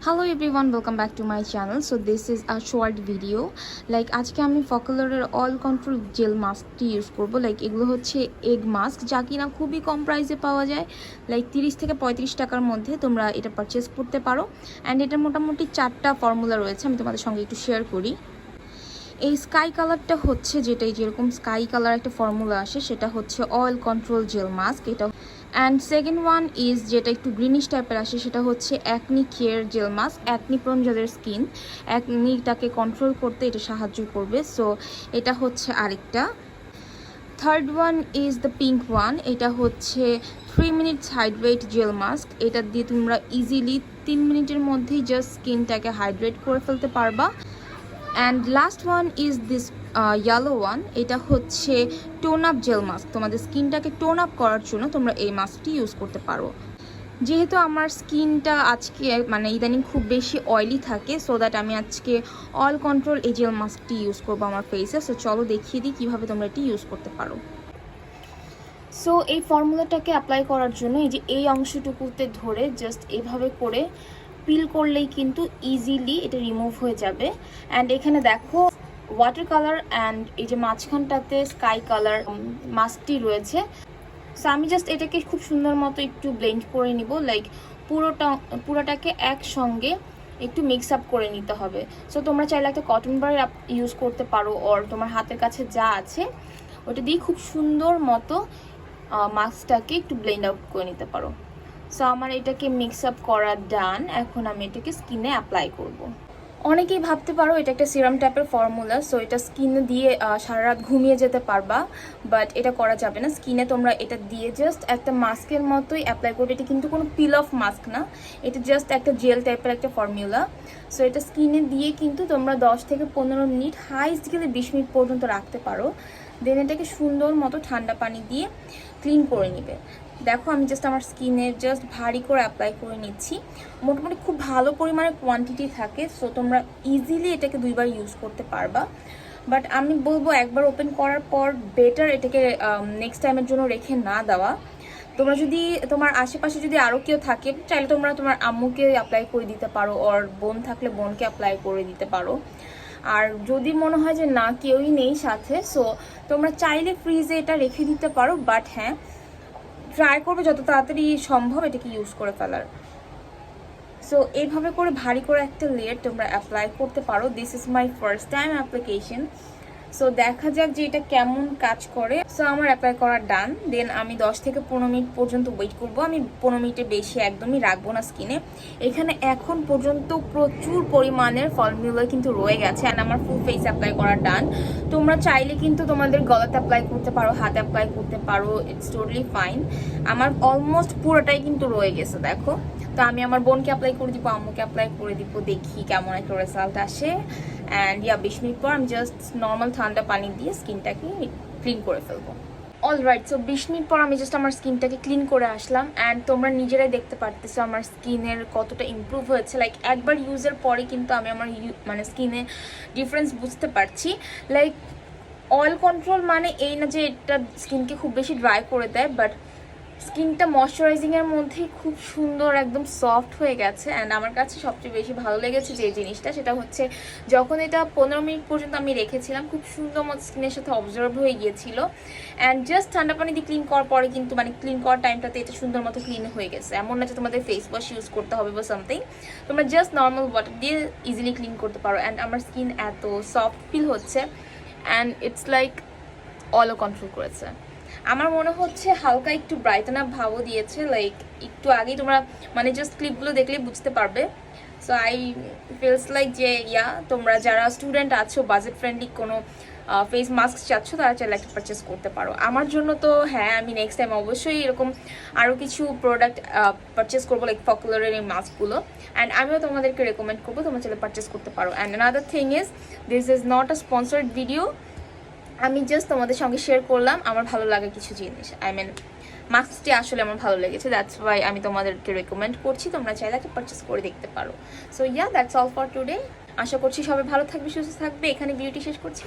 Hello everyone, welcome back to my channel. So this is a short video. Like আজকে আমি FOCALLURE oil control gel মাস্কটি use করব। Like এগুলো হচ্ছে egg mask, যা কিনা খুবই কম প্রাইসে পাওয়া যায়। লাইক 30 থেকে 35 টাকার মধ্যে তোমরা এটা পারচেজ করতে পারো। অ্যান্ড এটা মোটামুটি 4টা ফর্মুলা রয়েছে, আমি তোমাদের সঙ্গে একটু শেয়ার করি। এই স্কাই কালারটা হচ্ছে যেটাই যেরকম স্কাই কালার একটা ফর্মুলা আসে, সেটা হচ্ছে অয়েল কন্ট্রোল জেল মাস্ক এটা। অ্যান্ড সেকেন্ড ওয়ান ইজ যেটা একটু গ্রিনিশ টাইপের আসে, সেটা হচ্ছে acne care gel mask. Acne prone যাদের স্কিন, অ্যাকনিটাকে কন্ট্রোল করতে এটা সাহায্য করবে। সো এটা হচ্ছে আরেকটা। Third one is the pink one, এটা হচ্ছে 3 মিনিটস হাইড্রেট জেল মাস্ক। এটা দিয়ে তোমরা ইজিলি 3 মিনিটের মধ্যেই জাস্ট স্কিনটাকে হাইড্রেট করে ফেলতে পারবা। And last one is this yellow one, এটা হচ্ছে টোন আপ জেল মাস্ক। তোমাদের স্কিনটাকে টোন আপ করার জন্য তোমরা এই মাস্কটি ইউজ করতে পারো। যেহেতু আমার স্কিনটা আজকে ইদানিং খুব বেশি অয়েলি থাকে, সো দ্যাট আমি আজকে অয়েল কন্ট্রোল এই জেল মাস্কটি ইউজ করবো আমার ফেসে। সো চলো দেখিয়ে দিই কীভাবে তোমরা এটি ইউজ করতে পারো। সো এই ফর্মুলাটাকে অ্যাপ্লাই করার জন্য এই অংশটুকুতে ধরে জাস্ট এভাবে করে পিল করলেই কিন্তু ইজিলি এটা রিমুভ হয়ে যাবে। অ্যান্ড এখানে দেখো ওয়াটার কালার অ্যান্ড এই যে মাঝখানটাতে স্কাই কালার মাস্কটি রয়েছে। সো আমি জাস্ট এটাকে খুব সুন্দর মতো একটু ব্লেন্ড করে নিব। লাইক পুরোটাকে একসঙ্গে একটু মিক্স আপ করে নিতে হবে। সো তোমরা চাইলে একটা কটন বার ইউজ করতে পারো, ওর তোমার হাতের কাছে যা আছে ওটা দিয়ে খুব সুন্দর মতো মাস্কটাকে একটু ব্লেন্ড আউট করে নিতে পারো। সো আমার এটাকে মিক্স আপ করা ডান। এখন আমি এটাকে স্কিনে অ্যাপ্লাই করব। অনেকেই ভাবতে পারো এটা একটা সিরাম টাইপের ফর্মুলা, সো এটা স্কিনে দিয়ে সারা রাত ঘুমিয়ে যেতে পারবা, বাট এটা করা যাবে না। স্কিনে তোমরা এটা দিয়ে জাস্ট একটা মাস্কের মতোই অ্যাপ্লাই করবে। এটা কিন্তু কোনো পিল অফ মাস্ক না, এটা জাস্ট একটা জেল টাইপের একটা ফর্মুলা। সো এটা স্কিনে দিয়ে কিন্তু তোমরা 10 থেকে 15 মিনিট, হাইস্ট গেলে 20 মিনিট পর্যন্ত রাখতে পারো। দেন এটাকে সুন্দর মতো ঠান্ডা পানি দিয়ে ক্লিন করে নিবে। দেখো আমি জাস্ট আমার স্কিনে জাস্ট ভারী করে অ্যাপ্লাই করে নিচ্ছি। মোটামুটি খুব ভালো পরিমাণে কোয়ান্টিটি থাকে, সো তোমরা ইজিলি এটাকে 2বার ইউজ করতে পারবা। বাট আমি বলবো একবার ওপেন করার পর বেটার এটাকে নেক্সট টাইমের জন্য রেখে না দেওয়া। তোমরা যদি তোমার আশেপাশে যদি আরও কেউ থাকে, চাইলে তোমরা তোমার আম্মুকে অ্যাপ্লাই করে দিতে পারো, ওর বোন থাকলে বোনকে অ্যাপ্লাই করে দিতে পারো। আর যদি মনে হয় যে না কেউই নেই সাথে, সো তোমরা চাইলে ফ্রিজে এটা রেখে দিতে পারো। বাট হ্যাঁ, ট্রাই করবে যত তাড়াতাড়ি সম্ভব এটাকে ইউজ করে ফেলার। সো এইভাবে করে ভারী করে একটা লেয়ার তোমরা অ্যাপ্লাই করতে পারো। This is my first time application, so দেখা যাক যে এটা কেমন কাজ করে। সো আমার অ্যাপ্লাই করা ডান। দেন আমি 10 থেকে 15 মিনিট পর্যন্ত ওয়েট করবো। আমি 15 মিনিটের বেশি একদমই রাখবো না স্কিনে। এখানে এখন পর্যন্ত প্রচুর পরিমাণের ফর্মুলা কিন্তু রয়ে গেছে। অ্যান্ড আমার ফুল ফেস অ্যাপ্লাই করা ডান। তোমরা চাইলে কিন্তু তোমাদের গলাতে অ্যাপ্লাই করতে পারো, হাতে অ্যাপ্লাই করতে পারো, ইটস টোটালি ফাইন। আমার অলমোস্ট পুরোটাই কিন্তু রয়ে গেছে দেখো। তো আমি আমার বোনকে অ্যাপ্লাই করে দিব, আম্মুকে অ্যাপ্লাই করে দিব, দেখি কেমন একটা রেজাল্ট আসে। অ্যান্ড 20 মিনিট পর আমি জাস্ট নর্মাল ঠান্ডা পানি দিয়ে স্কিনটাকে ক্লিন করে ফেলবো। অলরাইট, সো 20 মিনিট পর আমি জাস্ট আমার স্কিনটাকে ক্লিন করে আসলাম। অ্যান্ড তোমরা নিজেরাই দেখতে পারতেছো আমার স্কিনের কতটা ইমপ্রুভ হয়েছে। লাইক একবার ইউজের পরে কিন্তু আমি আমার স্কিনে ডিফারেন্স বুঝতে পারছি। লাইক অয়েল কন্ট্রোল মানে এই না যে এটা স্কিনকে খুব বেশি ড্রাই করে দেয়, বাট স্কিনটা ময়শ্চারাইজিংয়ের মধ্যেই খুব সুন্দর একদম সফট হয়ে গেছে। অ্যান্ড আমার কাছে সবচেয়ে বেশি ভালো লেগেছে যে জিনিসটা, সেটা হচ্ছে যখন এটা 15 মিনিট পর্যন্ত আমি রেখেছিলাম, খুব সুন্দর মতো স্কিনের সাথে অবজার্ভ হয়ে গিয়েছিল। অ্যান্ড জাস্ট ঠান্ডা পানি দিয়ে ক্লিন করার পরে কিন্তু ক্লিন করার টাইমটাতে এটা সুন্দর মতো ক্লিন হয়ে গেছে। এমন না যে তোমাদের ফেস ওয়াশ ইউজ করতে হবে বা সামথিং, তোমরা জাস্ট নর্মাল ওয়াটার দিয়ে ইজিলি ক্লিন করতে পারো। অ্যান্ড আমার স্কিন এত সফট ফিল হচ্ছে, and it's like oil control করেছে। আমার মনে হচ্ছে হালকা একটু ব্রাইটেন আপ ভাবও দিয়েছে। লাইক একটু আগেই তোমরা জাস্ট ক্লিপগুলো দেখলেই বুঝতে পারবে। সো আই ফিলস লাইক যে তোমরা যারা স্টুডেন্ট আছো, বাজেট ফ্রেন্ডলি কোনো ফেস মাস্ক চাচ্ছ, তারা চাইলে একটা পারচেস করতে পারো। আমার জন্য তো হ্যাঁ, আমি নেক্সট টাইম অবশ্যই এরকম আরও কিছু প্রোডাক্ট পারচেস করবো, লাইক ফকুলারের এই মাস্কগুলো। অ্যান্ড আমিও তোমাদেরকে রেকমেন্ড করবো তোমরা চাইলে পারচেস করতে পারো। And another thing is, this is not a sponsored video. আমি জাস্ট তোমাদের সঙ্গে শেয়ার করলাম আমার ভালো লাগা কিছু জিনিস। মাস্কটি আসলে আমার ভালো লেগেছে, দ্যাটস ওয়াই আমি তোমাদেরকে রেকমেন্ড করছি। তোমরা চাইলে একটা পারচেস করে দেখতে পারো। So that's all for today. আশা করছি সবাই ভালো থাকবে, সুস্থ থাকবে। এখানে ভিডিওটি শেষ করছি।